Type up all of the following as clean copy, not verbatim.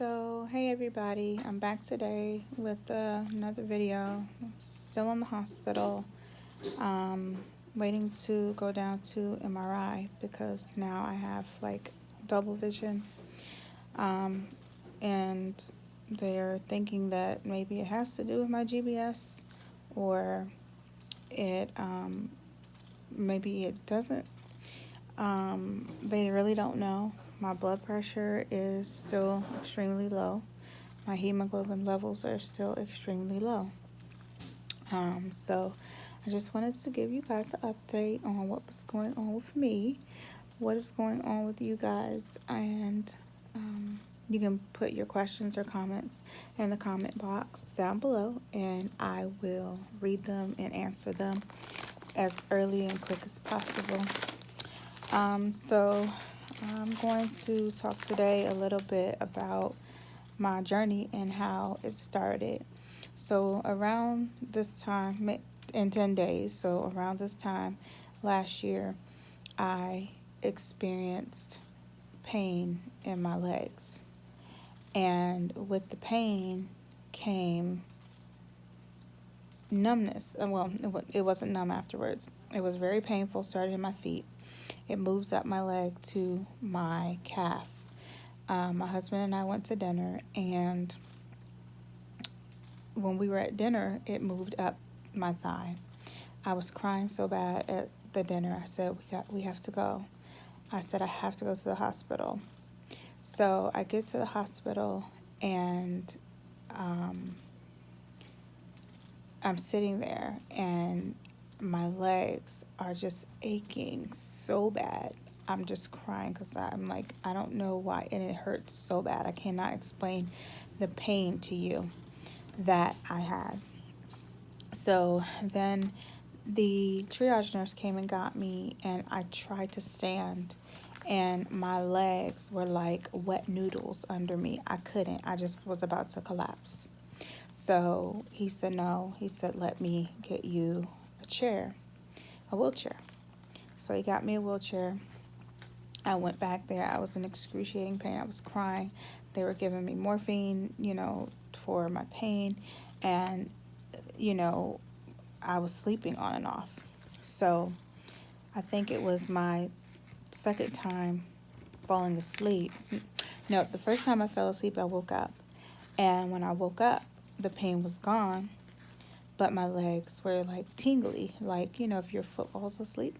So, hey everybody, I'm back today with another video. Still in the hospital, waiting to go down to MRI because now I have like double vision. And they're thinking that maybe it has to do with my GBS or it maybe it doesn't. They really don't know. My blood pressure is still extremely low. My hemoglobin levels are still extremely low. So I just wanted to give you guys an update on what was going on with me, what is going on with you guys, and you can put your questions or comments in the comment box down below, and I will read them and answer them as early and quick as possible. So I'm going to talk today a little bit about my journey and how it started. So around this time, in 10 days, so around this time last year, I experienced pain in my legs. And with the pain came numbness. Well, it wasn't numb afterwards. It was very painful, started in my feet. It moves up my leg to my calf. My husband and I went to dinner, and when we were at dinner, it moved up my thigh. I was crying so bad at the dinner. I said, we have to go. I said, I have to go to the hospital. So I get to the hospital, and I'm sitting there, and my legs are just aching so bad. I'm just crying because I'm like, I don't know why, and it hurts so bad. I cannot explain the pain to you that I had. So then the triage nurse came and got me, and I tried to stand, and my legs were like wet noodles under me. I couldn't. I just was about to collapse. So he said, no. He said, let me get you a wheelchair. So he got me a wheelchair. I went back there. I was in excruciating pain. I was crying. They were giving me morphine, for my pain. And, I was sleeping on and off. So I think it was my second time falling asleep. No, the first time I fell asleep, I woke up. And when I woke up, the pain was gone, but my legs were like tingly, like, if your foot falls asleep.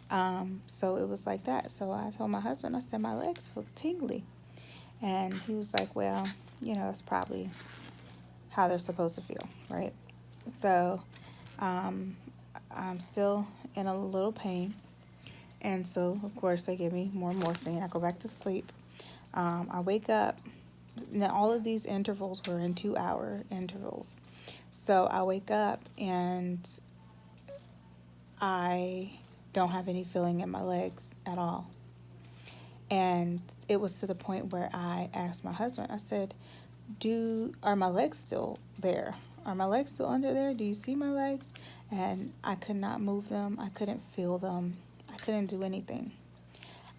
So it was like that. So I told my husband, I said, my legs feel tingly. And he was like, well, that's probably how they're supposed to feel, right? So I'm still in a little pain. And so, of course, they give me more morphine. I go back to sleep. I wake up. Now, all of these intervals were in 2-hour intervals. So I wake up, and I don't have any feeling in my legs at all. And it was to the point where I asked my husband, I said, are my legs still there? Are my legs still under there? Do you see my legs? And I could not move them. I couldn't feel them. I couldn't do anything.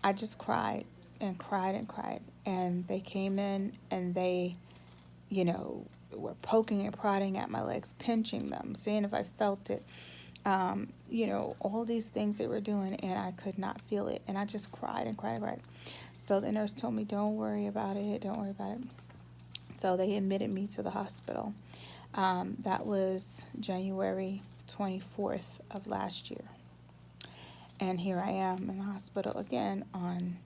I just cried and cried and cried. And they came in, and they, were poking and prodding at my legs, pinching them, seeing if I felt it. All these things they were doing, and I could not feel it. And I just cried and cried and cried. So the nurse told me, don't worry about it. Don't worry about it. So they admitted me to the hospital. That was January 24th of last year. And here I am in the hospital again on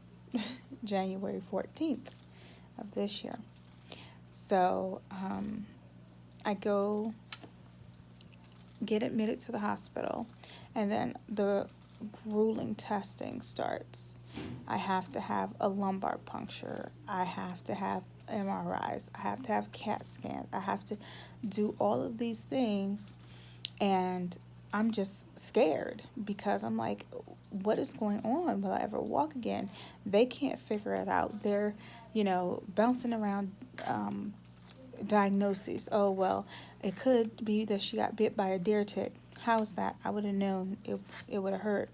January 14th of this year. So I go get admitted to the hospital, and then the grueling testing starts. I have to have a lumbar puncture. I have to have MRIs. I have to have CAT scans. I have to do all of these things, and I'm just scared because I'm like, what is going on? Will I ever walk again? They can't figure it out. They're, bouncing around diagnoses. Oh, well, it could be that she got bit by a deer tick. How's that? I would have known it would have hurt.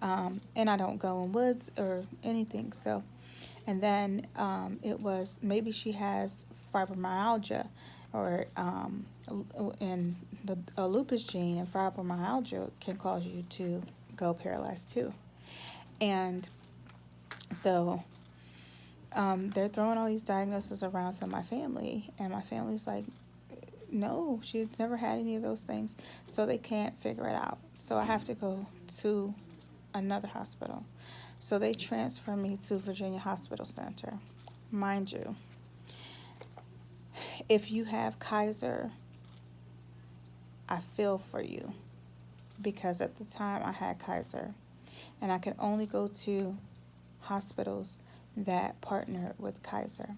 And I don't go in woods or anything. So And then it was maybe she has fibromyalgia, or and the a lupus gene and fibromyalgia can cause you to go paralyzed too. And so they're throwing all these diagnoses around to my family, and my family's like, no, she's never had any of those things, so they can't figure it out. So I have to go to another hospital. So they transfer me to Virginia Hospital Center. Mind you, if you have Kaiser, I feel for you, because at the time I had Kaiser, and I could only go to hospitals that partnered with Kaiser.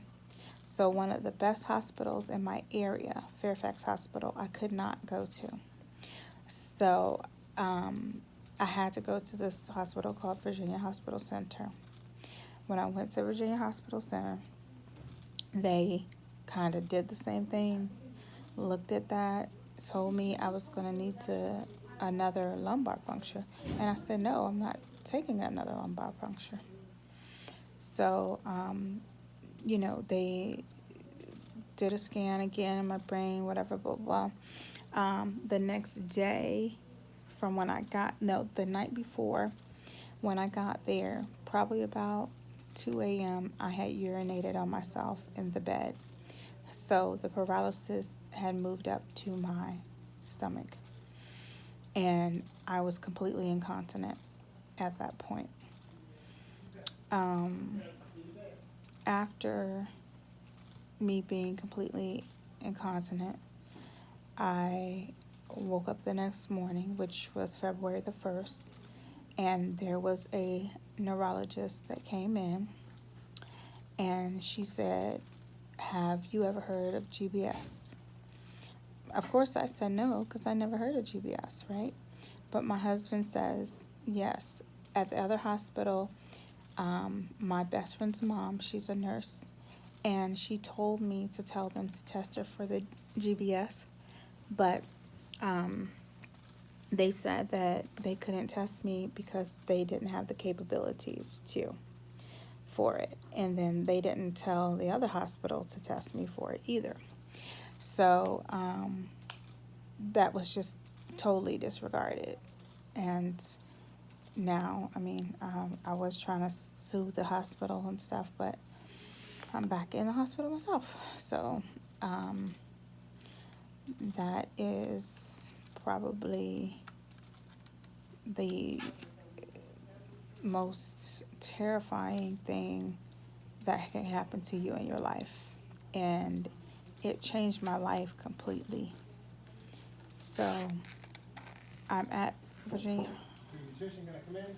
So one of the best hospitals in my area, Fairfax Hospital, I could not go to. So I had to go to this hospital called Virginia Hospital Center. When I went to Virginia Hospital Center, they kind of did the same things, looked at that, told me I was going to need another lumbar puncture. And I said, no, I'm not taking another lumbar puncture. So, they did a scan again in my brain, whatever, blah, blah. The next day, from when I got, no, the night before, when I got there, probably about 2 a.m., I had urinated on myself in the bed. So the paralysis had moved up to my stomach, and I was completely incontinent at that point. After me being completely incontinent, I woke up the next morning, which was February the 1st, and there was a neurologist that came in, and she said, have you ever heard of GBS? Of course I said no, because I never heard of GBS, right? But my husband says yes. At the other hospital, my best friend's mom, she's a nurse, and she told me to tell them to test her for the GBS, but they said that they couldn't test me because they didn't have the capabilities for it. And then they didn't tell the other hospital to test me for it either. So that was just totally disregarded. And now, I was trying to sue the hospital and stuff, but I'm back in the hospital myself. So that is probably the most terrifying thing that can happen to you in your life. And it changed my life completely. So I'm at Virginia. Musician, can I come in?